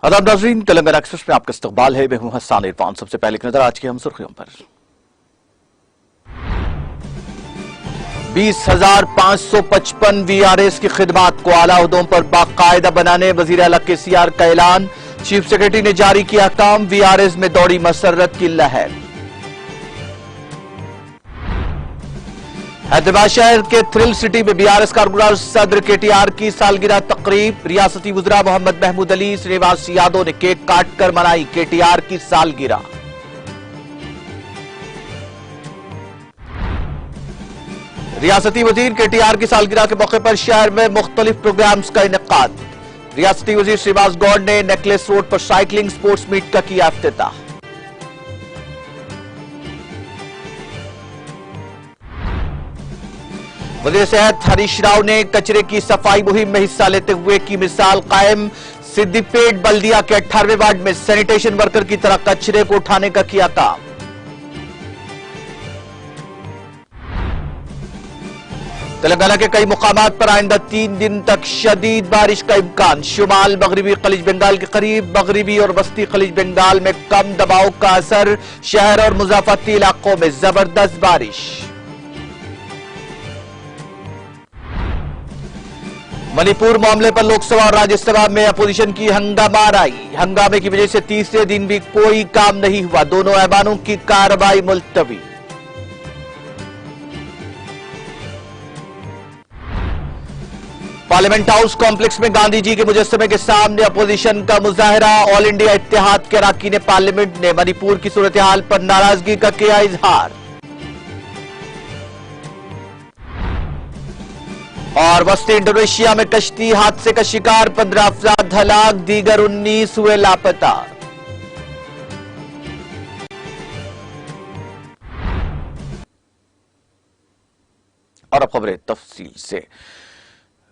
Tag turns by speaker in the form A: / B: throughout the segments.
A: आदाब नाज़रीन, तेलंगाना एक्सप्रेस में आपका इस्तकबाल है। मैं हूं हसन इरफान। सबसे पहले की नजर आज की हम सुर्खियों पर। 20,555 वीआरएस की खिदमात को आला ओहदों पर बाकायदा बनाने वजीर आला केसीआर का ऐलान। चीफ सेक्रेटरी ने जारी किया अहकाम। वीआरएस में दौड़ी मसर्रत की लहर। हैदराबाद शहर के थ्रिल सिटी में बीआरएस कारकुनार सदर केटीआर की सालगिरह तकरीब। रियासती वज़रा मोहम्मद महमूद अली, श्रीनिवास यादव ने केक काटकर मनाई केटीआर की सालगिरह। रियासती वजीर केटीआर की सालगिरह के मौके पर शहर में मुख्तलिफ प्रोग्राम्स का इनेकाद। रियासती वजीर श्रीनिवास गौड़ ने नेकलेस रोड पर साइकिलिंग स्पोर्ट्स मीट का किया इफ्तिताह। वजीर सेहत हरीश राव ने कचरे की सफाई मुहिम में हिस्सा लेते हुए की मिसाल कायम। सिद्दीपेट बल्दिया के 18वें वार्ड में सैनिटेशन वर्कर की तरह कचरे को उठाने का किया काम। तेलंगाना के कई मुकामात पर आइंदा 3 दिन तक शदीद बारिश का इम्कान। शुमाल मगरिबी खलीज बंगाल के करीब, मगरिबी और वस्ती खलीज बंगाल में कम दबाव का असर। शहर और मुजाफती इलाकों में जबरदस्त बारिश। मणिपुर मामले पर लोकसभा और राज्यसभा में अपोजिशन की हंगामाराई। हंगामे की वजह से तीसरे दिन भी कोई काम नहीं हुआ। दोनों ऐवानों की कार्रवाई मुलतवी। पार्लियामेंट हाउस कॉम्प्लेक्स में गांधी जी के मुजस्समे के सामने अपोजिशन का मुजाहरा। ऑल इंडिया इत्तेहाद के अरकान पार्लियामेंट ने मणिपुर की सूरत हाल पर नाराजगी का किया इजहार। और वस्ती इंडोनेशिया में कश्ती हादसे का शिकार, 15 अफराद हलाक, दीगर 19 हुए लापता। और अब खबरें तफसील से।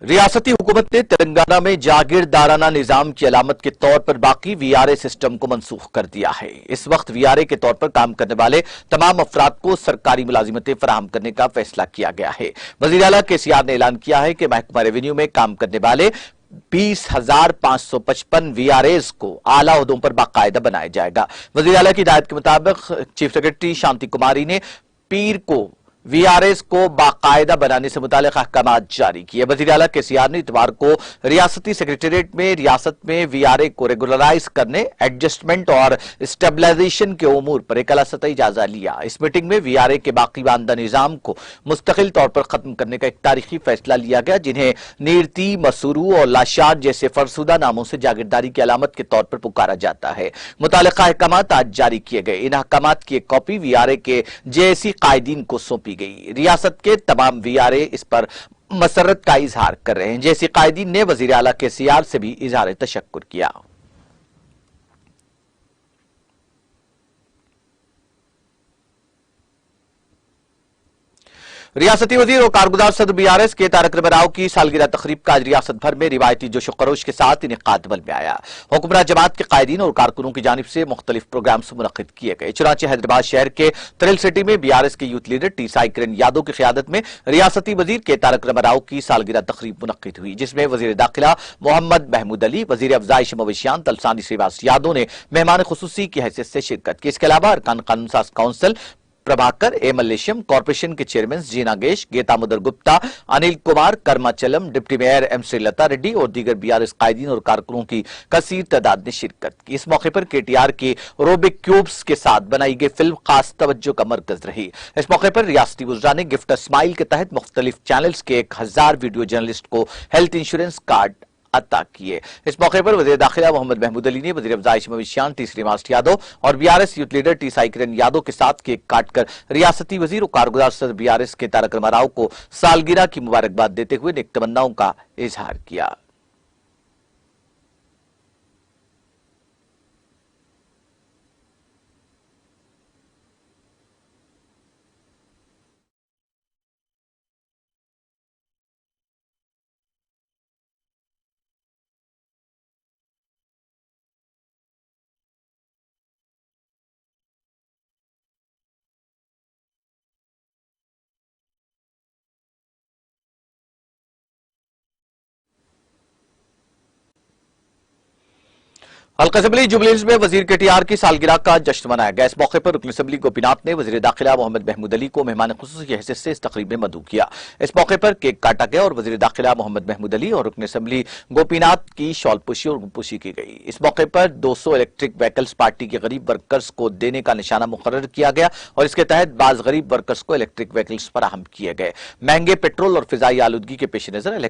A: रियासती हुकूमत ने तेलंगाना में जागीरदाराना निजाम की अलामत के तौर पर बाकी वीआरए सिस्टम को मनसूख कर दिया है। इस वक्त वीआरए के तौर पर काम करने वाले तमाम अफराद को सरकारी मुलाजिमतें फराहम करने का फैसला किया गया है। वज़ीर आला केसीआर ने ऐलान किया है कि महकमा रेवेन्यू में काम करने वाले 20,555 वीआरएस को आला ओहदों पर बाकायदा बनाया जाएगा। वज़ीर आला की हिदायत के मुताबिक चीफ सेक्रेटरी शांति कुमारी ने पीर को वीआरएस को बाकायदा बनाने से मुतालिक अहकाम जारी किए। वज़ीर आला केसीआर ने इतवार को रियासती सेक्रेटेरिएट में रियासत में वीआरए को रेगुलराइज करने, एडजस्टमेंट और स्टेबलाइजेशन के उमूर पर एक सतही जायजा लिया। इस मीटिंग में वीआरए के बाकी मानदा निजाम को मुस्तकिल तौर पर खत्म करने का एक तारीखी फैसला लिया गया, जिन्हें नीरती, मसूरू और लाशार जैसे फरसुदा नामों से जागीरदारी की अलामत के तौर पर पुकारा जाता है। मुतालिका अहकाम आज जारी किए गए। इन अहकाम की एक कॉपी वीआरए के जेएसी कायदीन को सौंपी गई। रियासत के तमाम वीआरए इस पर मसरत का इजहार कर रहे हैं। जेएसी कायदीन ने वजीर आला केसीआर से भी इजहार तशक्कुर किया। रियासती वजीर और कारगुजार सदर बीआरएस के तारक रामाराव की सालगिरह तकरीब का आज रियासत भर में रिवायती जोश खरोश के साथ इनेकाद अमल में आया। हुक्मरान जमात के कायदीन और कारकुनों की जानिब से मुख्तलिफ प्रोग्राम्स मुनक्किद किए गए। चुनांचे हैदराबाद शहर के थ्रिल सिटी में बीआरएस के youth leader T Sai Kiran Yadav की क़यादत में रियासती वजीर के तारक रामाराव की सालगिरह तकरीब मुनक्किद हुई, जिसमें वजीर दाखिला मोहम्मद महमूद अली, वजीर अफजाइश मवेशियान तलसानी श्रीनिवास यादव ने मेहमान खुसूसी की हैसियत से शिरकत की। इसके अलावा अरकान कानून साज council Prabhakar A Mallesham, corporation के चेयरमैन जी नागेश, गेता मुदर Gupta, Anil Kumar, Karmachalam, deputy mayor M Srilatha Reddy और दीगर बीआरएस कायदीन और कारकुनों की कसीर तादाद ने शिरकत की। इस मौके पर केटीआर के रोबिक क्यूब्स के साथ बनाई गई फिल्म खास तवज्जो का मरकज रही। इस मौके पर रियासती वज़रा ने गिफ्ट स्माइल के तहत मुख्तलिफ चैनल्स के 1000 वीडियो जर्नलिस्ट को हेल्थ इंश्योरेंस कार्ड अता किए। इस मौके पर वज़ीर दाखिला मोहम्मद महमूद अली ने वज़ीर अफजाइश मवेशियान टी श्रीनिवास यादव और BRS youth leader T Sai Kiran Yadav के साथ केक काटकर रियासती वजीर और कारगुजार सदर बीआरएस के तारक रामाराव को सालगिरह की मुबारकबाद देते हुए नेक तमन्नाओं का इजहार किया। हल्का असम्बली जुबलीज में वजीर केटीआर की सालगिरह का जश्न मनाया गया। इस मौके पर रुकन असम्बली गोपीनाथ ने वजीर दाखिला मोहम्मद महमूद अली को मेहमान खुसूसी की हैसियत से इस तकरीब में मदऊ किया। इस मौके पर केक काटा गया और वजीर दाखिला मोहम्मद महमूद अली और रुकन असम्बली गोपीनाथ की शॉलपुशी और गुमपुशी की गई। इस मौके पर 200 इलेक्ट्रिक व्हीकल्स पार्टी के गरीब वर्कर्स को देने का निशाना मुकर्रर किया गया और इसके तहत बाज गरीब वर्कर्स को इलेक्ट्रिक व्हीकल्स फराहम किए गए। महंगे पेट्रोल और फिजाई आलूदगी के पेश नजर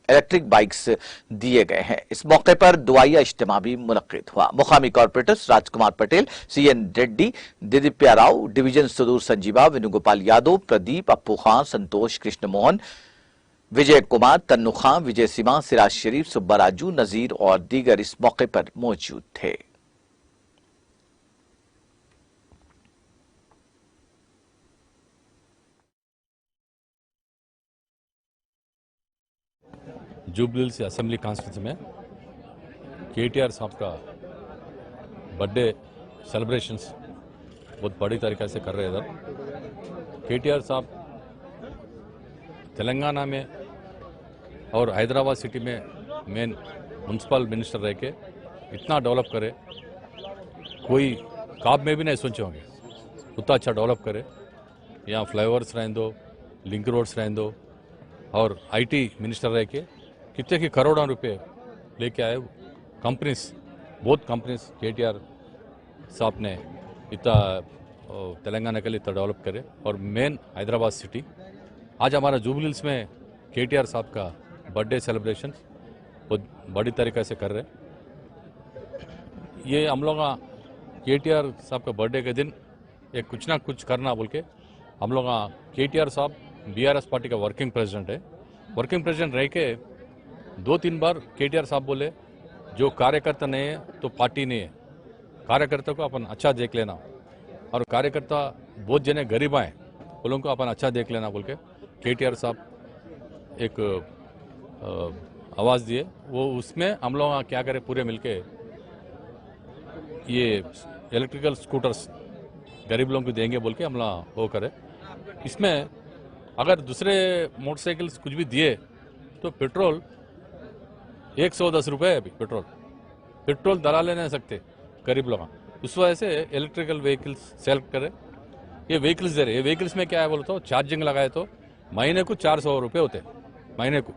A: इलेक्ट्रिक बाइक्स दिए गए हैं। इस मौके पर दुआया इज्तिमा भी मुनक्किद हुआ। मुकामी corporators Rajkumar Patel, CN Reddy, दिदीप्या Rao, division सुदूर संजीवा, वेणुगोपाल यादव, प्रदीप, अप्पू खां, संतोष, कृष्ण मोहन, विजय कुमार, तन्नू खां, विजय सिमा, सिराज शरीफ, सुब्बा राजू, नजीर और दीगर इस मौके पर मौजूद थे।
B: जुबलीहिल्स असेंबली कॉन्स्टिट्यूंसी में केटीआर साहब का बर्थडे सेलिब्रेशंस बहुत बड़ी तरीके से कर रहे हैं इधर। केटीआर साहब तेलंगाना में और हैदराबाद सिटी में मेन म्यूनसिपल मिनिस्टर रह के इतना डेवलप करे, कोई ख्वाब में भी नहीं सोचे होंगे उतना अच्छा डेवलप करे। यहाँ फ्लाईओवर्स रहने दो, लिंक रोड्स रहने दो, और आईटी मिनिस्टर रह के कितने की करोड़ों रुपए लेके आए। कंपनीज, बहुत कंपनीज केटीआर साहब ने इतना तेलंगाना के लिए इतना डेवलप करे। और मेन हैदराबाद सिटी आज हमारा जुबलीहिल्स में केटीआर साहब का बर्थडे सेलिब्रेशन बहुत बड़ी तरीके से कर रहे हैं। ये हम लोग केटीआर साहब का बर्थडे के दिन एक कुछ ना कुछ करना बोल के हम लोग केटीआर साहब बीआरएस पार्टी का वर्किंग प्रेसिडेंट है। वर्किंग प्रेसिडेंट रह के 2-3 बार केटीआर साहब बोले जो कार्यकर्ता नहीं है तो पार्टी नहीं है, कार्यकर्ता को अपन अच्छा देख लेना, और कार्यकर्ता बहुत जने गरीब आए उन लोगों को अपन अच्छा देख लेना बोल के केटीआर साहब एक आवाज़ दिए। वो उसमें हम लोग क्या करें, पूरे मिलके ये इलेक्ट्रिकल स्कूटर्स गरीब लोगों को देंगे बोल के हम लोग वो करें। इसमें अगर दूसरे मोटरसाइकिल्स कुछ भी दिए तो पेट्रोल 110 रुपये है। अभी पेट्रोल दलाल नहीं सकते गरीब लोग, उस वजह से इलेक्ट्रिकल व्हीकल्स सेल करें। ये व्हीकल्स दे रहे, ये व्हीकल्स में क्या है बोलो तो चार्जिंग लगाए तो महीने को 400 रुपये होते महीने को।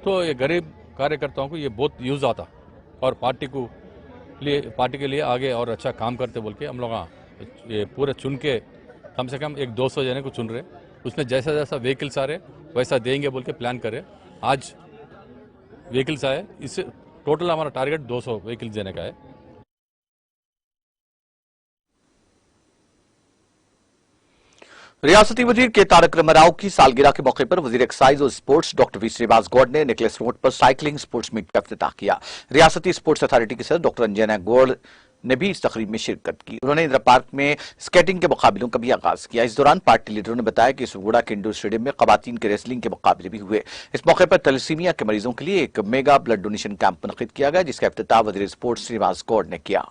B: तो ये गरीब कार्यकर्ताओं को ये बहुत यूज़ आता और पार्टी के लिए आगे और अच्छा काम करते बोल के हम लोग ये पूरे चुन के कम से कम एक 200 जने को चुन रहे। उसमें जैसा जैसा व्हीकल्स आ रहे वैसा देंगे बोल के प्लान करें। आज व्हीकल्स आए, इससे टोटल हमारा टारगेट 200 व्हीकल्स देने का है।
A: रियासती वजीर के तारक रामाराव की सालगिरह के मौके पर वजीर एक्साइज और sports doctor V Srinivas Goud ने नेकलेस रोड पर साइकिलिंग स्पोर्ट्स मीट का इफ्तिताह किया। रियासती स्पोर्ट्स अथॉरिटी के सदर डॉक्टर अंजना गौड़ ने भी इस तकरीब में शिरकत की। उन्होंने इंदिरा पार्क में स्केटिंग के मुकाबलों का भी आगाज किया। इस दौरान पार्टी लीडरों ने बताया कि सुगुड़ा के इंडोर स्टेडियम में खवातीन के रेसलिंग के मुकाबले भी हुए। इस मौके पर थैलेसीमिया के मरीजों के लिए एक मेगा ब्लड डोनेशन कैंप मुनक्किद किया गया, जिसका इफ्तिताह वजीर स्पोर्ट्स श्रीनिवास गौड़ ने किया।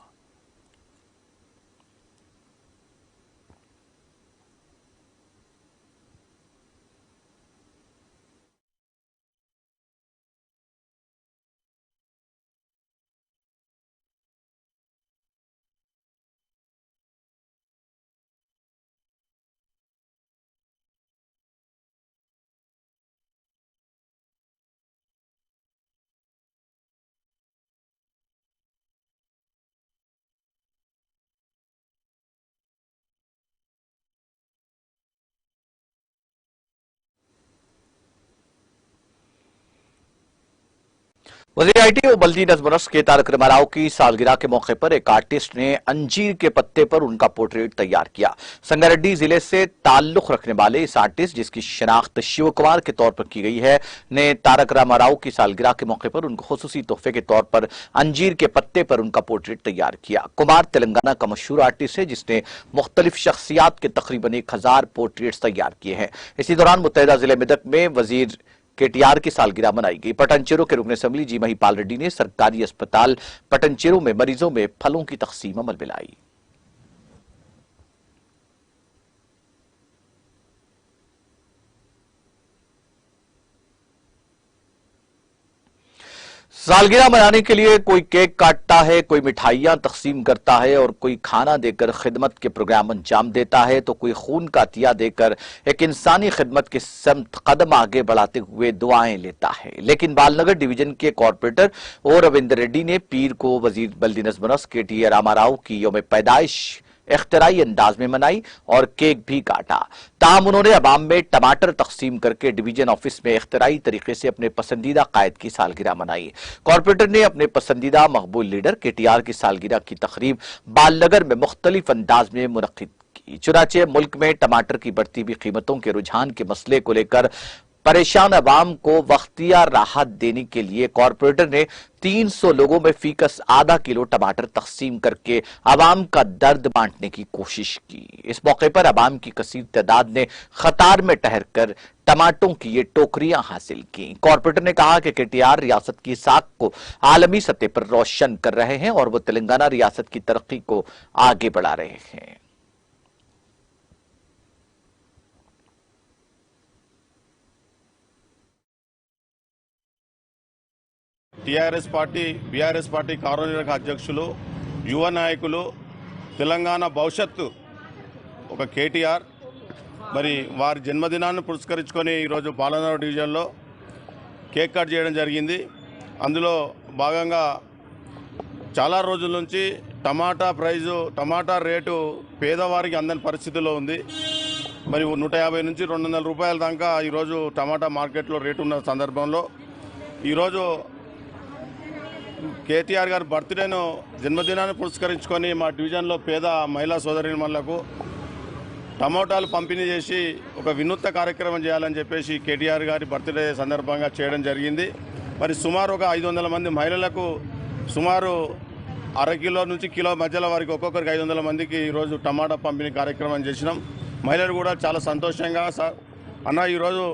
A: वज़ीर आईटी और बल्दी नज़्म नस्र के तारक रामाराव की सालगिरह के मौके पर एक आर्टिस्ट ने अंजीर के पत्ते पर उनका पोर्ट्रेट तैयार किया। संगारेड्डी जिले से ताल्लुक रखने वाले इस आर्टिस्ट, जिसकी शनाख्त शिव कुमार के तौर पर की गई है, ने तारक रामाराव की सालगिरह के मौके पर उनको खुसूसी तोहफे के तौर पर अंजीर के पत्ते पर उनका पोर्ट्रेट तैयार किया। कुमार तेलंगाना का मशहूर आर्टिस्ट है, जिसने मुख्तलिफ शख्सियात के तकरीबन 1000 पोर्ट्रेट्स तैयार किए हैं। इसी दौरान मुत्तहिदा जिले मेदक में वजीर केटीआर की सालगिरह मनाई गई। पटनचेरू के रुकन असेंबली जी महिपाल रेड्डी ने सरकारी अस्पताल पटनचेरू में मरीजों में फलों की तकसीम अमल में लाई। सालगिरह मनाने के लिए कोई केक काटता है, कोई मिठाइयां तकसीम करता है और कोई खाना देकर खिदमत के प्रोग्राम अंजाम देता है, तो कोई खून का अतिया देकर एक इंसानी खिदमत के समत कदम आगे बढ़ाते हुए दुआएं लेता है। लेकिन बालनगर डिवीजन के कॉर्पोरेटर ओ रविंदर रेड्डी ने पीर को वजीर बल्दी नजमनस KT रामाराव की यौम पैदाइश इख्तराई अंदाज में मनाई और केक भी काटा। ताहम उन्होंने अवाम में टमाटर तकसीम करके डिवीजन ऑफिस में इख्तराई तरीके से अपने पसंदीदा कायद की सालगिरह मनाई। कॉर्पोरेटर ने अपने पसंदीदा मकबूल लीडर KTR की सालगिरह की तकरीब बालनगर में मुख्तलिफ अंदाज में मुनक्किद की। चुनाचे मुल्क में टमाटर की बढ़ती हुई कीमतों के रुझान के मसले को लेकर परेशान अवाम को वक्तिया राहत देने के लिए कॉर्पोरेटर ने 300 लोगों में फीकस आधा किलो टमाटर तकसीम करके अवाम का दर्द बांटने की कोशिश की। इस मौके पर अवाम की कसीर तादाद ने कतार में ठहरकर टमाटरों की ये टोकरियां हासिल की। कॉर्पोरेटर ने कहा कि KTR रियासत की साख को आलमी सतह पर रोशन कर रहे हैं और वो तेलंगाना रियासत की तरक्की को आगे बढ़ा रहे हैं।
C: టీఆర్ఎస్ పార్టీ బీఆర్ఎస్ పార్టీ కార్యనిర్వాహక అధ్యక్షులు యువ నాయకులు తెలంగాణ భవిష్యత్తు ఒక KTR మరి వారి జన్మదినాన్ని పురస్కరించుకొని ఈరోజు బాలనగర్ డివిజన్లో కేక్ కట్ చేయడం జరిగింది। అందులో భాగంగా చాలా రోజుల నుంచి టమాటా రేటు పేదవారికి అందని పరిస్థితిలో ఉంది। మరి 150 నుంచి 200 రూపాయల దాకా ఈరోజు టమాటా మార్కెట్లో రేటు ఉన్న సందర్భంలో ఈరోజు KTR గారి బర్త్డేను జన్మదినాన్ని పురస్కరించుకొని మా డివిజన్లో పేద మహిళా సోదరీమణులకు టమోటాలు పంపిణీ చేసి ఒక వినూత్న కార్యక్రమం చేయాలని చెప్పేసి KTR గారి బర్త్డే సందర్భంగా చేయడం జరిగింది। మరి సుమారు ఒక 500 మంది మహిళలకు సుమారు అర కిలో నుంచి కిలో మధ్యలో వారికి ఒక్కొక్కరికి 500 మందికి ఈరోజు టమాటా పంపిణీ కార్యక్రమం చేసినాం। మహిళలు కూడా చాలా సంతోషంగా సార్ అన్న ఈరోజు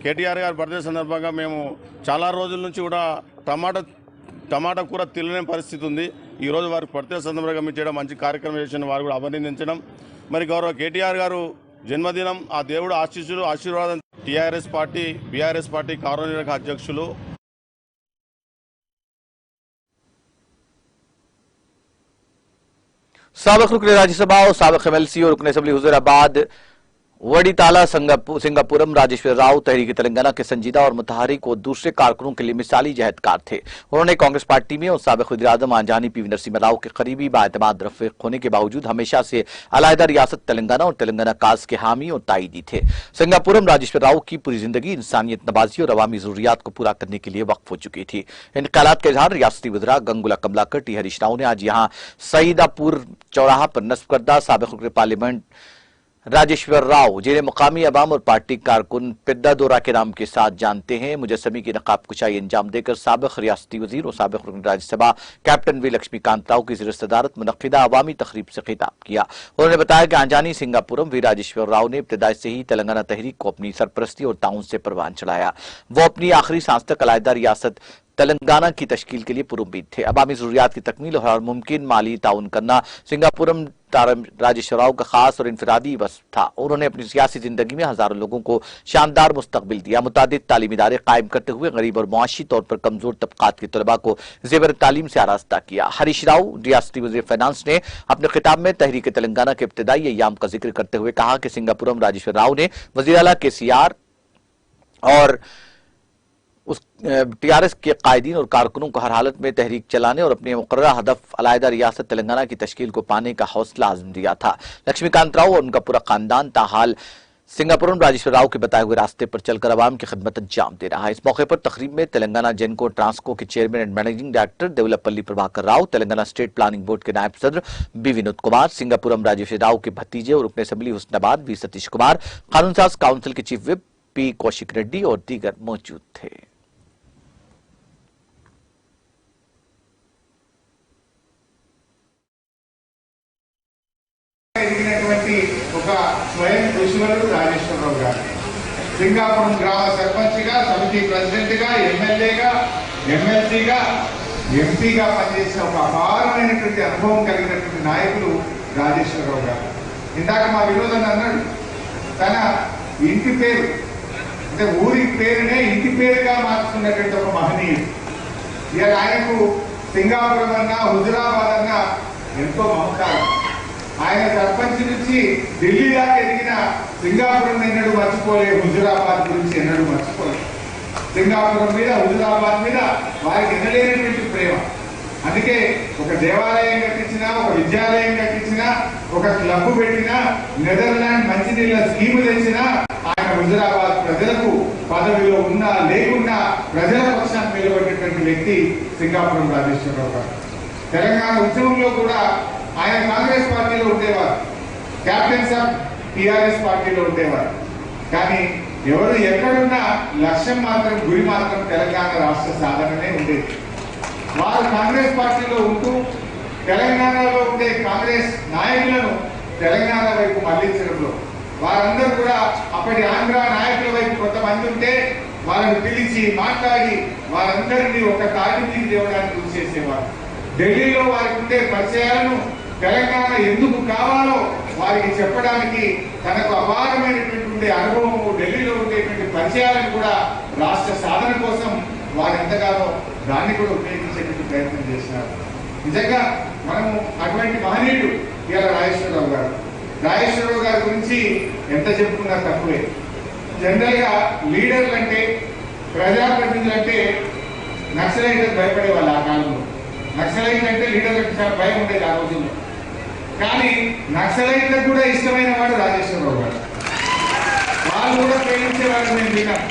C: KTR గారి బర్త్డే సందర్భంగా మేము చాలా రోజుల నుంచి కూడా టమాటా కూర తినలేని పరిస్థితి ఉంది। ఈరోజు వారి బర్త్డే సందర్భంగా మీరు చేయడం మంచి కార్యక్రమం చేసిన వారు కూడా అభినందించడం। మరి గౌరవ KTR గారు జన్మదినం ఆ దేవుడు ఆశీర్వాదం టీఆర్ఎస్ పార్టీ బీఆర్ఎస్ పార్టీ కార్యనిర్వాహక అధ్యక్షులు
A: साबिक रुकन राज्यसभा और साबिक MLC और रुकन असेंबली हुजूराबाद वडीताला सिंगापुरम राजेश्वर राव तहरीक तेलंगाना के संजीदा और मुतहरिक और दूसरे कारकुनों के लिए मिसाली जहदकार थे। उन्होंने कांग्रेस पार्टी में और साबिक वज़ीर-ए-आज़म आंजानी PV नरसिम्हा राव के करीबी बाएतमाद रफीक होने के बावजूद हमेशा से अलहदा रियासत तेलंगाना और तेलंगाना काज के हामी और ताईदी थे। सिंगापुरम राजेश्वर राव की पूरी जिंदगी इंसानियत नवाजी और अवामी जरूरियात को पूरा करने के लिए वक्फ हो चुकी थी। इन ख्यालात का इजहार रियासती वज़रा गंगुला कमलाकर T हरीश राव ने आज यहाँ सईदापुर चौराहा पर नस्ब करदा साबिक रुकन पार्लियामेंट राजेश्वर राव, जिन्हें मुकामी अवाम और पार्टी कारकुन पिद्दा दौरा के नाम के साथ जानते हैं, मुजस्समी की नकाब कुशाई अंजाम देकर साबिक रियासती वजीर और साबिक रुकन राज्यसभा कैप्टन वी लक्ष्मीकांत राव की ज़ेर सदारत मुनक्किदा अवामी तकरीब से खिताब किया। उन्होंने बताया कि आंजानी सिंगापुरम वी राजेश्वर राव ने इब्तिदाई से ही तेलंगाना तहरीक को अपनी सरपरस्ती और ताउन से परवान चढ़ाया। वो अपनी आखिरी सांस तक अलहदा रियासत तेलंगाना की तश्कील के लिए पुरुम्मीद थे। अवामी ज़रूरियात की तकमील और मुमकिन माली ताउन करना सिंगापुरम राजेश्वर राव का खास और इनफरादी वस्फ था। उन्होंने अपनी सियासी जिंदगी में हजारों लोगों को शानदार मुस्तकबिल दिया। मुतादिद तालीमी इदारे कायम करते हुए गरीब और मुआशी तौर पर कमजोर तबकात के तलबा को जेवर तालीम से आरास्ता किया। हरीश राव रियासती वज़ीर फाइनेंस ने अपने खिताब में तहरीक तेलंगाना के इब्तिदाई अय्याम का जिक्र करते हुए कहा कि सिंगापुरम राजेश्वर राव ने वज़ीर आला KCR और उस TRS के कायदीन और कारकुनों को हर हालत में तहरीक चलाने और अपने मुकर्रर हदफ अलहदा रियासत तेलंगाना की तश्कील को पाने का हौसला आज़म दिया था। लक्ष्मीकांत राव और उनका पूरा खानदान ताहाल सिंगापुरम राजेश्वर राव के बताए हुए रास्ते पर चलकर अवाम की खिदमत अंजाम दे रहा है। इस मौके पर तकरीब में तेलंगाना जेनको ट्रांसको के chairman and managing director Devulapalli Prabhakar Rao, Telangana state planning board के नायब सदर B विनोद कुमार, सिंगापुरम राजेश्वर राव के भतीजे और रुकन असेंबली हुस्नाबाद V सतीश कुमार, कानून साज काउंसिल के chief whip P Kaushik Reddy और दीगर मौजूद थे।
D: स्वयं ऋषिवरुడు రాజేశ్వరరావు గారు సింగాపురం గ్రామ సర్పంచ్గా, సమితి ప్రెసిడెంట్గా, ఎమ్మెల్యేగా, MLCగా, ఎంపీగా పనిచేసిన ఒక అపారమైనటువంటి అనుభవం కలిగినటువంటి నాయకులు రాజేశ్వరరావు గారు. ఇందాక మా వినోదన్ అన్నాడు, తన ఇంటి పేరు అంటే ఊరి పేరునే ఇంటి పేరుగా మార్చుకున్నటువంటి ఒక మహనీయుడు. ఇవాళ ఆయనకు సింగాపురం అన్నా హుజురాబాద్ అన్నా ఎంతో మమకారం. ఆయన సర్పంచ్ నుంచి ఢిల్లీ దాకా ఎదిగిన సింగాపురం ఎన్నడూ మర్చిపోలే, హుజురాబాద్ గురించి ఎన్నడూ మర్చిపోలే. సింగాపురం మీద హుజురాబాద్ మీద వారికి ఎన్నలేనటువంటి ప్రేమ. అందుకే ఒక దేవాలయం కట్టించినా, ఒక విద్యాలయం కట్టించినా, ఒక క్లబ్ పెట్టినా, నెదర్లాండ్ మంచినీళ్ళ స్కీము తెచ్చినా ఆయన హుజురాబాద్ ప్రజలకు పదవిలో ఉన్నా లేకున్నా ప్రజల పక్షాన్ని నిలబడేటువంటి వ్యక్తి సింగాపురం రాజేశ్వరరావు గారు. తెలంగాణ ఉద్యమంలో కూడా ఆయన కాంగ్రెస్ పార్టీలో ఉండేవారు, క్యాప్టెన్స్ ఆఫ్ టిఆర్ఎస్ పార్టీలో ఉండేవారు. కానీ ఎవరు ఎక్కడున్నా లక్ష్యం మాత్రం, గురి మాత్రం తెలంగాణ రాష్ట్ర సాధననే ఉండేది. వారు కాంగ్రెస్ పార్టీలో ఉంటూ తెలంగాణలో ఉండే కాంగ్రెస్ నాయకులను తెలంగాణ వైపు మళ్లించడంలో వారందరూ కూడా అప్పటి ఆంధ్ర నాయకుల వైపు కొంతమంది ఉంటే వాళ్ళని పిలిచి మాట్లాడి వారందరినీ ఒక తాటి మీద తేవడానికి కృషి చేసేవారు. ఢిల్లీలో వారికి ఉండే పరిచయాలను తెలంగాణ ఎందుకు కావాలో వారికి చెప్పడానికి తనకు అపారమైనటువంటి అనుభవము, ఢిల్లీలో ఉండేటువంటి పరిచయాలను కూడా రాష్ట్ర సాధన కోసం వారు ఎంతగానో దాన్ని కూడా ఉపయోగించేటువంటి ప్రయత్నం చేసినారు. నిజంగా మనము అటువంటి మహనీయుడు ఇవాళ రాజేశ్వరరావు గారు. రాజేశ్వరరావు గారి గురించి ఎంత చెప్పుకున్నా తక్కువే. జనరల్ గా లీడర్లు అంటే, ప్రజాప్రతినిధులు అంటే నక్సలైట్లకు భయపడే వాళ్ళు ఆ కాలంలో. నక్సలైట్ అంటే లీడర్లకు చాలా భయం ఉండేది ఆ రోజుల్లో. కానీ నక్సలైట్లకు కూడా ఇష్టమైన వాడు రాజేశ్వరరావు గారు. వాళ్ళు కూడా ప్రేమించేవాడు. నేను విన్నాను.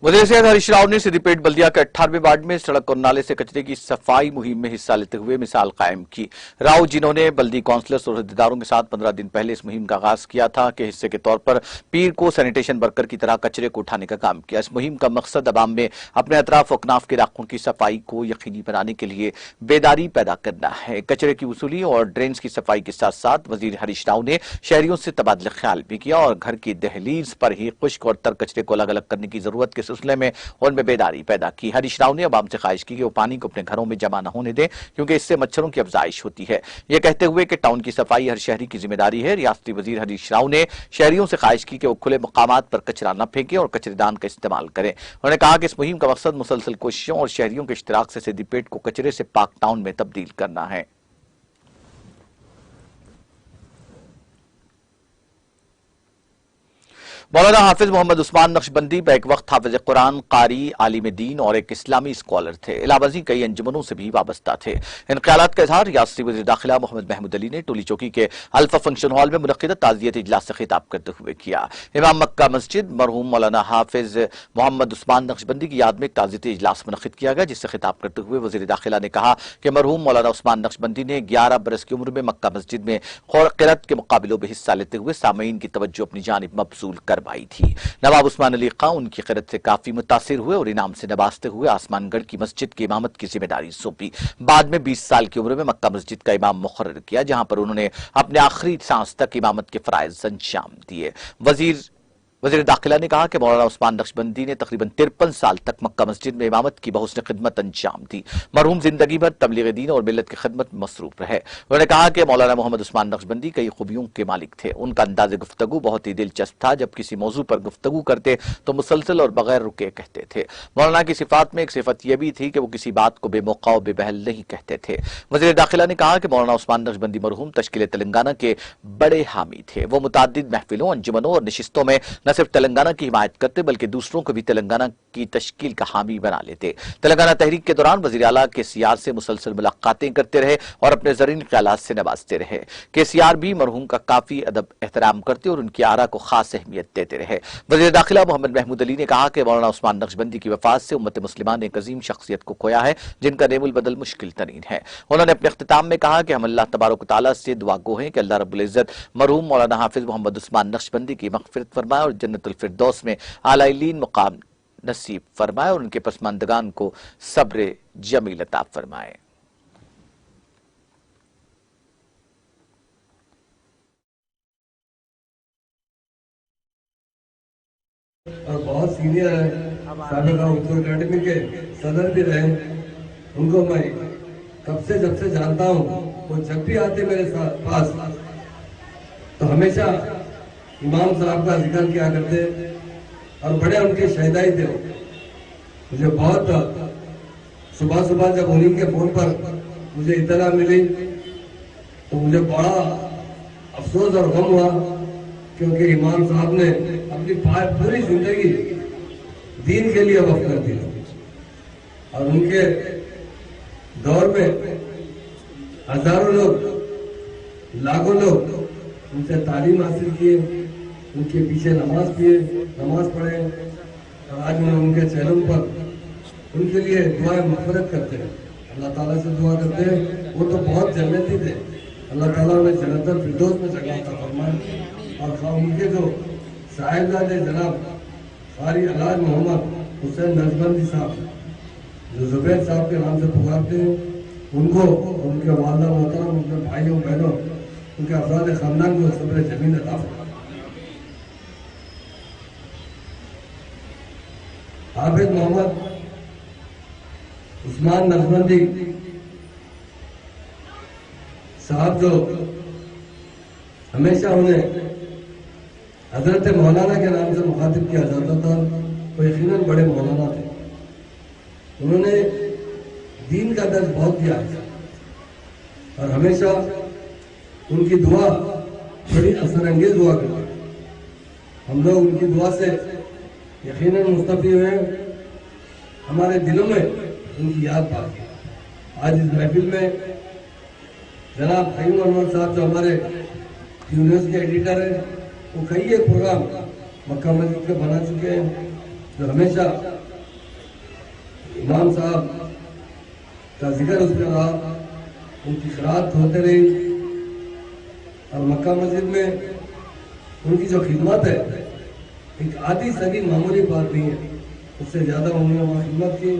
A: वजीर सेहत हरीश राव ने सिद्दीपेट बल्दिया के 18वें वार्ड में सड़क और नाले से कचरे की सफाई मुहिम में हिस्सा लेते हुए मिसाल कायम की। राव, जिन्होंने बल्दी काउंसलर्स और हिस्सेदारों के साथ 15 दिन पहले इस मुहिम का आगाज किया था, के हिस्से के तौर पर पीर को सैनिटेशन वर्कर की तरह कचरे को उठाने का काम किया। इस मुहिम का मकसद अवाम में अपने अतराफ अकनाफ के इलाकों की सफाई को यकीनी बनाने के लिए बेदारी पैदा करना है। कचरे की वसूली और ड्रेन्स की सफाई के साथ साथ वजीर हरीश राव ने शहरियों से तबादला ख्याल भी किया और घर की दहलीज पर ही खुश्क और तर कचरे को अलग अलग करने की जरूरत के सिलसिले में उनमें बेदारी पैदा की। हरीश राव ने अवाम से ख्वाहिश की कि वो पानी को अपने घरों में जमा न होने दें, क्योंकि इससे मच्छरों की अफजाइश होती है। ये कहते हुए कि टाउन की सफाई हर शहरी की जिम्मेदारी है। रियासती वजीर हरीश राव ने शहरियों से ख्वाहिश की कि वो खुले मकामात पर कचरा न फेंकें और कचरेदान का इस्तेमाल करें। उन्होंने कहा कि इस मुहिम का मकसद मुसलसल कोशिशों और शहरियों के इश्तिराक से सिद्दीपेट को कचरे से पाक टाउन में तब्दील करना है। मौलाना हाफिज मोहम्मद उस्मान नक्शबंदी बैक वक्त हाफिज कुरान, कारी, आलिम दीन और एक इस्लामी स्कॉलर थे। इलावजी कई अंजुमनों से भी वाबस्ता थे। इन ख्यालात का इजहार रियासती वज़ीर दाखिला मोहम्मद महमूद अली ने टोली चौकी के अल्फा फंक्शन हॉल में मुनक्किद ताज़ियत इजलास से खिताब करते हुए किया। इमाम मक्का मस्जिद मरहूम मौलाना हाफिज मोहम्मद उस्मान नक्शबंदी की याद में एक ताज़ियत इजलास मुनक्किद किया गया, जिससे खिताब करते हुए वज़ीर दाखिला ने कहा कि मरहूम मौलाना उस्मान नक्शबंदी ने 11 बरस की उम्र में मक्का मस्जिद में क़िरात के मुकाबलों में हिस्सा लेते हुए सामीन की तवज्जो अपनी जानिब मबसूल करवाई थी। नवाब उस्मान अली खां उनकी क़िरात से काफी मुतासिर हुए और इनाम से नवाजते हुए आसमानगढ़ की मस्जिद की इमामत की जिम्मेदारी सौंपी। बाद में 20 साल की उम्र में मक्का मस्जिद का इमाम मुकर्रर किया, जहां पर उन्होंने अपने आखिरी सांस तक इमामत के फराइज अंजाम दिए। वज़ीर दाखिला ने कहा कि मौलाना उस्मान नक्शबंदी ने तकरीबन 53 साल तक मक्का मस्जिद में इमामत की बहुस्न खिदमत अंजाम दी। मरहूम जिंदगी भर तबलीग दीन और मिल्लत की खिदमत में मसरूफ रहे। उन्होंने कहा कि मौलाना मोहम्मद उस्मान नक्शबंदी कई खूबियों के मालिक थे। उनका अंदाज़ गुफ्तगू बहुत ही दिलचस्प था। जब किसी मौजू पर गुफ्तगू करते तो मुसलसल और बगैर रुके कहते थे। मौलाना की सिफात में एक सिफत यह भी थी कि वो किसी बात को बेमौका और बेबहल नहीं कहते थे। वज़ीर दाखिला ने कहा कि मौलाना उस्मान नक्शबंदी मरहूम तश्कील तेलंगाना के बड़े हामी थे। वो मुताद्दिद महफिलों, अंजुमनों और नशिस्तों में न सिर्फ तेलंगाना की हिमायत करते बल्कि दूसरों को भी तेलंगाना की तश्कील का हामी बना लेते। तेलंगाना तहरीक के दौरान वज़ीर आला केसीआर से मुसलसल मुलाकातें करते रहे और अपने ज़रीन ख्यालात से नवाजते रहे। केसीआर भी मरहूम का काफी अदब एहतराम करते और उनकी आरा को खास अहमियत देते रहे। वज़ीर दाखिला मोहम्मद महमूद अली ने कहा कि मौलाना उस्मान नक्शबंदी की वफात से उम्मत मुस्लिमा ने एक अजीम शख्सियत को खोया है, जिनका नेमुल बदल मुश्किल तरीन है। उन्होंने अपने इख्तिताम में कहा कि हम अल्लाह तबारक तआला से दुआ गो हैं कि अल्लाह रब्बुल इज्जत मरहूम मौलाना हाफिज मोहम्मद उस्मान नक्शबंदी की मग़फ़िरत फरमाए और जन्नतुल फिरदौस में आलाइलीन मुकाम नसीब फरमाए और उनके पसमानदगान को सब्र जमील अता फरमाए।
E: और बहुत सीनियर है, साबिका उर्दू अकेडमी के सदर भी रहे। उनको मैं जब से जानता हूँ, वो जब भी आते मेरे पास तो हमेशा इमाम साहब का जिक्र किया करते और बड़े उनके शहीदाई थे। मुझे बहुत सुबह सुबह जब उन्हीं के फोन पर मुझे इत्तला मिली तो मुझे बड़ा अफसोस और गम हुआ, क्योंकि इमाम साहब ने अपनी पूरी जिंदगी दीन के लिए वक्फ कर दी और उनके दौर में हजारों लोग, लाखों लोग उनसे तालीम हासिल किए, उनके पीछे नमाज पढ़े और आज मैं उनके चेहरों पर उनके लिए दुआएं मग़फ़िरत करते हैं, अल्लाह ताला से दुआ करते हैं। वो तो बहुत जन्नती थे, अल्लाह ताला उन्हें जन्नतुल फिरदौस में जगह अता फरमाए। और उनके जो साहिबजादे जनाब कारी अलाज मोहम्मद हुसैन नजबंदी साहब, जो जुबैर साहब के नाम से पुकारते हैं, उनको, उनके वालिदा मोहतरम, उनके भाइयों बहनों, उनके अफराद खानदान को सब्र जमीन अता फरमाए। हाफिज मोहम्मद उस्मान नजबंदी साहब, जो हमेशा उन्हें हजरत मौलाना के नाम से मुखातिब किया जाता था, वो यकीनन बड़े मौलाना थे। उन्होंने दीन का दर्ज बहुत दिया है और हमेशा उनकी दुआ बड़ी असरअंगेज हुआ करती। हम लोग उनकी दुआ से यकीनन मुस्तफी हुए, हमारे दिलों में उनकी याद बाकी। आज इस महफिल में जनाब क़य्यूम अनवर साहब, जो हमारे यूनिवर्स के एडिटर हैं, वो कई एक प्रोग्राम मक्का मस्जिद के बना चुके हैं, जो हमेशा इमाम साहब का जिक्र उसमें रहा, उनकी क़राअत होते रही और मक्का मस्जिद में उनकी जो खिदमत है, एक आधी सदी मामूली बात नहीं है, उससे ज़्यादा उन्होंने वहाँ खिदमत की।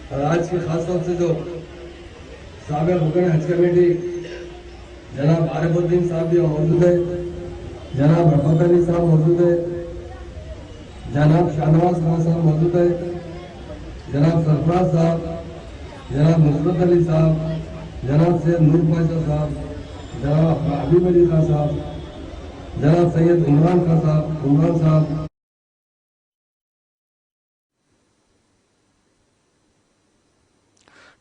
E: और आज के खास तौर से जो साबिक़ रुकन हज कमेटी जनाब आरिफुद्दीन साहब भी मौजूद है, जनाब रफ़त अली साहब मौजूद है, जनाब शाहनवाज खान साहब मौजूद है, जनाब सरफराज साहब, जनाब नुसरत अली साहब, जनाब सैयद नूर पाशा साहब, जनाब हबीब अली खान साहब, जनाब सैयद उमरान साहब।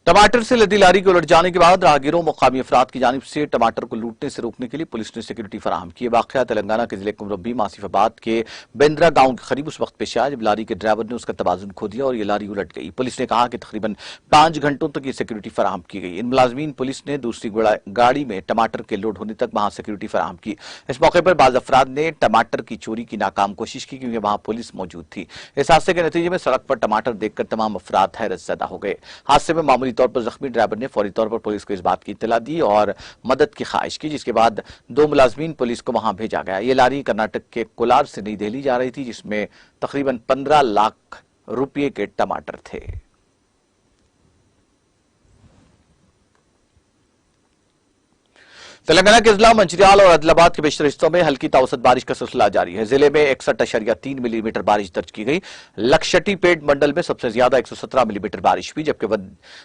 A: टमाटर से लदी लारी के उलट जाने के बाद राहगीरों मुकामी अफराद की जानिब से टमाटर को लूटने से रोकने के लिए पुलिस ने सिक्योरिटी फराहम की। वाकया तेलंगाना के जिले कुमरबी मासिफाबाद के बेंद्रा गांव के करीब उस वक्त पेश आया जब लारी के ड्राइवर ने उसका तवाजुन खो दिया और ये लारी उलट गई। पुलिस ने कहा कि तकरीबन 5 घंटों तक ये सिक्योरिटी फराहम की गई। इन मुलाजमीन पुलिस ने दूसरी गाड़ी में टमाटर के लोड होने तक वहां सिक्योरिटी फराहम की। इस मौके पर बाज अफराद ने टमाटर की चोरी की नाकाम कोशिश की, क्योंकि वहां पुलिस मौजूद थी। इस हादसे के नतीजे में सड़क पर टमाटर देखकर तमाम अफराद हैरत ज़दा हो गए। हादसे में मामूली तौर पर जख्मी ड्राइवर ने फौरी तौर पर पुलिस को इस बात की इत्तला दी और मदद की ख्वाहिश की, जिसके बाद 2 मुलाजमीन पुलिस को वहां भेजा गया। ये लारी कर्नाटक के कोलार से नई दिल्ली जा रही थी, जिसमें तकरीबन 15 लाख रुपये के टमाटर थे। तेलंगाना के जिला मंचिर्याल और आदिलाबाद के बेशतर हिस्सों में हल्की तावसत बारिश का सिलसिला जारी है। जिले में 61.3 मिलीमीटर बारिश दर्ज की गई। लक्षटीपेट मंडल में सबसे ज्यादा 117 मिलीमीटर बारिश हुई, जबकि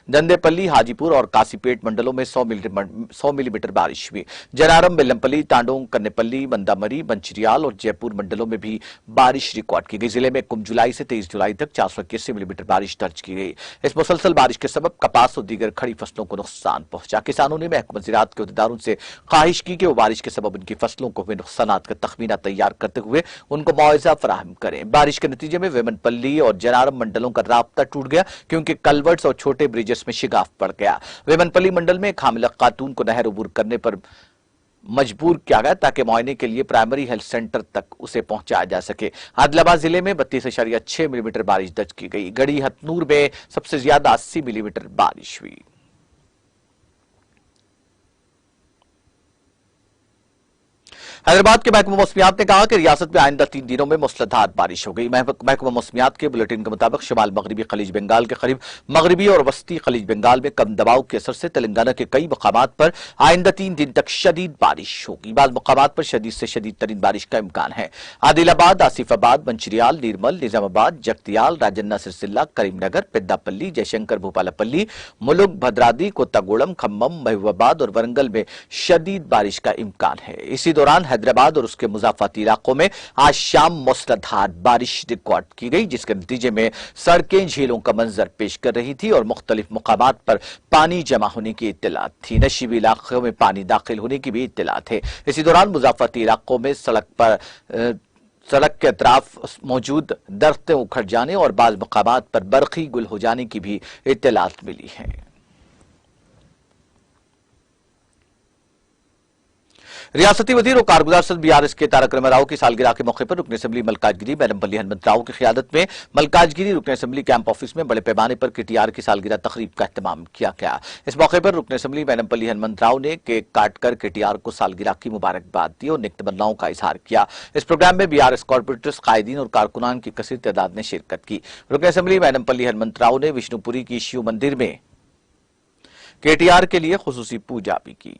A: दंदेपल्ली, हाजीपुर और कासीपेट मंडलों में 100 मिलीमीटर बारिश हुई। जनारम, बेलमपल्ली, तांडोंग, कन्नेपल्ली, मंदामरी, मंचिर्याल और जयपुर मंडलों में भी बारिश रिकॉर्ड की गई। जिले में कुम जुलाई से 23 जुलाई तक 481 मिलीमीटर बारिश दर्ज की गई। इस मुसलसल बारिश के सबब कपास और दीगर खड़ी फसलों को नुकसान पहुंचा। किसानों ने महकमा ज़राअत के अहदेदारों से ख्वाहिश की कि वो बारिश के सबब उनकी फसलों को हुए नुकसानात का तखमीना तैयार करते हुए उनको मुआवजा फराहम करें। बारिश के नतीजे में वेमनपल्ली और जनारम मंडलों का राब्ता टूट गया, क्योंकि कलवर्ट्स और छोटे ब्रिजेस में शिगाफ पड़ गया। वेमनपल्ली मंडल में एक हामिला खातून को नहर अबूर करने पर मजबूर किया गया ताकि मुआयने के लिए प्राइमरी हेल्थ सेंटर तक उसे पहुंचाया जा सके। आदिलाबाद जिले में 32.6 मिलीमीटर बारिश दर्ज की गई। गढ़ी हथनूर में सबसे ज्यादा 80 मिलीमीटर बारिश हुई। हैदराबाद के महकमा मौसमियात ने कहा कि रियासत में आइंदा 3 दिनों में मूसलाधार बारिश हो गई। महकमा मौसमियात के बुलेटिन के मुताबिक शिमाल मगरबी खलीज बंगाल के करीब मगरबी और वस्ती खलीज बंगाल में कम दबाव के असर से तेलंगाना के कई मकामात पर आइंदा 3 दिन तक शदीद बारिश होगी। बाद मकामात पर शदीद से शदीद तरीन बारिश का इम्कान है। आदिलाबाद, आसिफाबाद, मंचिरियाल, निर्मल, निजामाबाद, जगतियाल, राजन्ना सिरसिल्ला, करीमनगर, पेद्दापल्ली, जयशंकर, भूपालपल्ली, मुलुग, भद्राद्री, कोत्तागुड़म, खम्मम, महबूबाबाद और वरंगल में शदीद बारिश का इम्कान है। इसी दौरान हैदराबाद और उसके मुजाफाती इलाकों में आज शाम मूसलाधार बारिश रिकॉर्ड की गई, जिसके नतीजे में सड़कें झीलों का मंजर पेश कर रही थी और मुख्तलिफ मुकामात पर पानी जमा होने की इत्तला थी। नशीबी इलाकों में पानी दाखिल होने की भी इत्तला थे। इसी दौरान मुजाफाती इलाकों में सड़क के अतराफ मौजूद दरख्तें उखड़ जाने और बाज मकामात पर बरखी गुल हो जाने की भी इत्तलात मिली है। रियासती वजीर और कारगुजार सदर बीआरएस के तारक रामाराव की सालगिरह के मौके पर रुकन असेंबली मलकाजगिरी मैडमपल्ली हनुमंत राव की क़ियादत में मलकाजगिरी रुकन असेंबली कैंप ऑफिस में बड़े पैमाने पर केटीआर की सालगिरह तकरीब का एहतमाम किया गया। इस मौके पर रुकन असेंबली मैडमपल्ली हनुमंत राव ने केक काटकर केटीआर को सालगिरह की मुबारकबाद दी और नेक तमन्नाओं का इजहार किया। इस प्रोग्राम में बीआरएस कॉर्पोरेटर्स, कायदीन और कारकुनान की कसीर तादाद ने शिरकत की। रुकन असेंबली मैडमपल्ली हनुमंत राव ने विष्णुपुरी की शिव मंदिर में केटीआर के लिए खुसूसी पूजा भी की।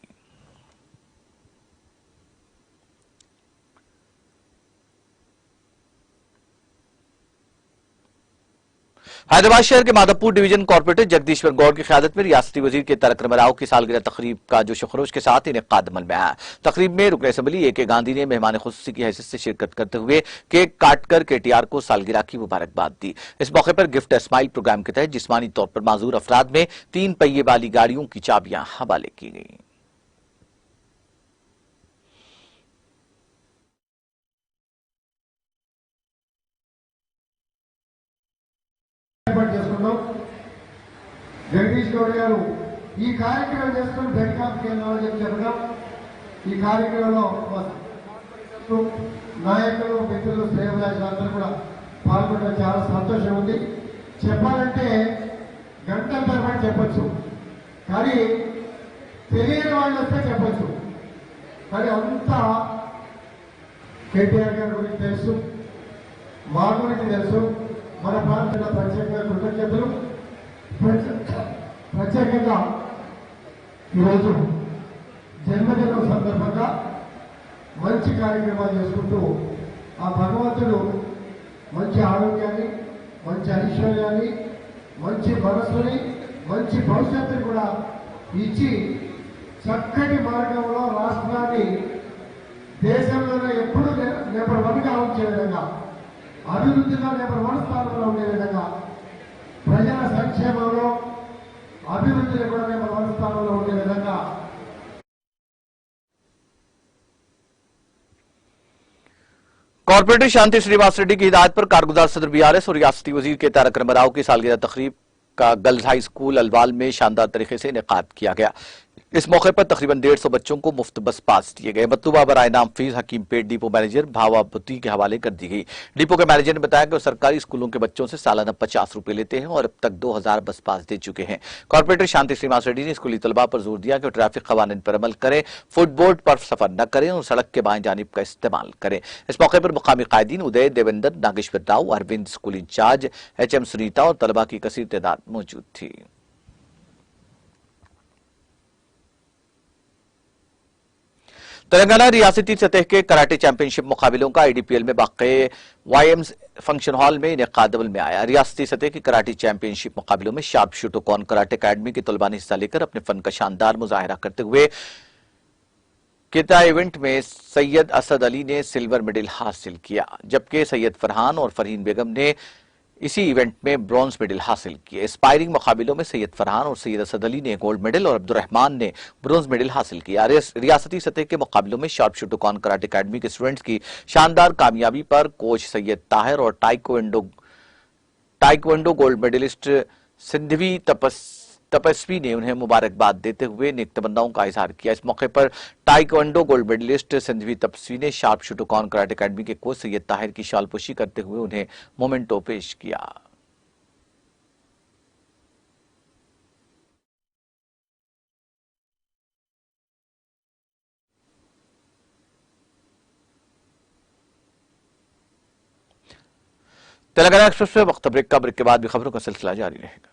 A: हैदराबाद शहर के माधवपुर डिवीजन कॉर्पोरेटर जगदीश्वर गौड़ की क़ियादत में रियासती वजीर के तारक रामाराव की सालगिरह तकरीब का जोश खरोश के साथ इनेकाद अमल में आया। तकरीब में रुकन असेंबली ए.के. गांधी ने मेहमान खुसूसी की हैसियत से शिरकत करते हुए केक काटकर केटीआर को सालगिरह की मुबारकबाद दी। इस मौके पर गिफ्ट स्माइल प्रोग्राम के तहत जिस्मानी तौर पर माजूर अफराद में 3 पहिए वाली गाड़ियों की चाबियां हवाले की गई।
F: జగదీష్ గౌడ్ గారు ఈ కార్యక్రమం చేసుకుని బెడ్కాప్ కేంద్రాలు చెప్పడం, ఈ కార్యక్రమంలో నాయకులు, మిత్రులు, శ్రేయోభిలాషులందరూ కూడా పాల్గొనడం చాలా సంతోషం ఉంది. చెప్పాలంటే గంటల తరబడి చెప్పొచ్చు, కానీ తెలియని వాళ్ళు వస్తే చెప్పొచ్చు. కానీ అంతా కేటీఆర్ గారి గురించి తెలుసు, మా గురించి తెలుసు. మన ప్రాంతంలో ప్రత్యేకంగా కృతజ్ఞతలు. ప్రత్యేకంగా ఈరోజు జన్మదినం సందర్భంగా మంచి కార్యక్రమాలు చేసుకుంటూ ఆ భగవంతుడు మంచి ఆరోగ్యాన్ని, మంచి ఐశ్వర్యాన్ని, మంచి మనస్సుని, మంచి భవిష్యత్తుని కూడా ఇచ్చి చక్కటి మార్గంలో రాష్ట్రాన్ని దేశంలోనే ఎప్పుడు నెంబర్ 1గా ఉంచే విధంగా, అభివృద్ధిలో నెంబర్ 1 స్థానంలో ఉండే విధంగా, ప్రజల సంక్షేమంలో అభివృద్ధిలో కూడా నెంబర్ 1 స్థానంలో ఉండే విధంగా
A: कॉर्पोरेटर शांति श्रीवास रेड्डी की हिदायत पर कारगुजार सदर बीआरएस और रियासती वजीर के तारक रामाराव की सालगिरह तकरीब का गर्ल्स हाई स्कूल अलवाल में शानदार तरीके से इनेकाद किया गया। इस मौके पर तकरीबन 150 बच्चों को मुफ्त बस पास दिए गए। मतलूबा बराए नाम फीस हकीम पेट डिपो मैनेजर भावापुती के हवाले कर दी गई। डिपो के मैनेजर ने बताया कि वो सरकारी स्कूलों के बच्चों से सालाना 50 रुपए लेते हैं और अब तक 2000 बस पास दे चुके हैं। कॉर्पोरेटर शांति श्रीवास रेड्डी ने स्कूली तलबा पर जोर दिया कि वो ट्रैफिक कवानीन पर अमल करें, फुटबोर्ड पर सफर न करें और सड़क के बाएं जानिब का इस्तेमाल करें। इस मौके पर मुकामी कायदीन Uday, Devendra, Nageswara Rao, Arvind, school incharge HM Sunitha और तलबा की कसीर तादाद मौजूद थी। तेलंगाना रियासती सतह के कराटे चैंपियनशिप मुकाबलों का IDPL में वाक़े YMs फंक्शन हॉल में इनेकाद अमल में आया। रियासती सतह की कराटे चैंपियनशिप मुकाबलों में शार्प शूटोकॉन कराटे अकेडमी के तलबा ने हिस्सा लेकर अपने फन का शानदार मुजाहिरा करते हुए किता इवेंट में सैयद असद अली ने सिल्वर मेडल हासिल किया, जबकि सैयद फरहान और फरहीन बेगम ने इसी इवेंट में ब्रॉन्ज मेडल हासिल किए। स्पायरिंग मुकाबलों में सैयद फरहान और सैयद असद अली ने गोल्ड मेडल और अब्दुर्रहमान ने ब्रॉन्ज मेडल हासिल किया। रियासती सतह के मुकाबलों में शार्प शूटोकॉन कराटे अकेडमी के स्टूडेंट्स की शानदार कामयाबी पर कोच सैयद ताहिर और टाइक्वांडो गोल्ड मेडलिस्ट सिंधवी तपस्वी ने उन्हें मुबारकबाद देते हुए नेक तमन्नाओं का इजहार किया। इस मौके पर टाइक्वांडो गोल्ड मेडलिस्ट सिंधवी तपस्वी ने शार्प शूटोकॉन कराटे अकेडमी के कोच सैयद ताहिर की शालपोशी करते हुए उन्हें मोमेंटो पेश किया। तेलंगाना एक्सप्रेस में वक्त ब्रेक का, ब्रेक के बाद भी खबरों का सिलसिला जारी रहेगा।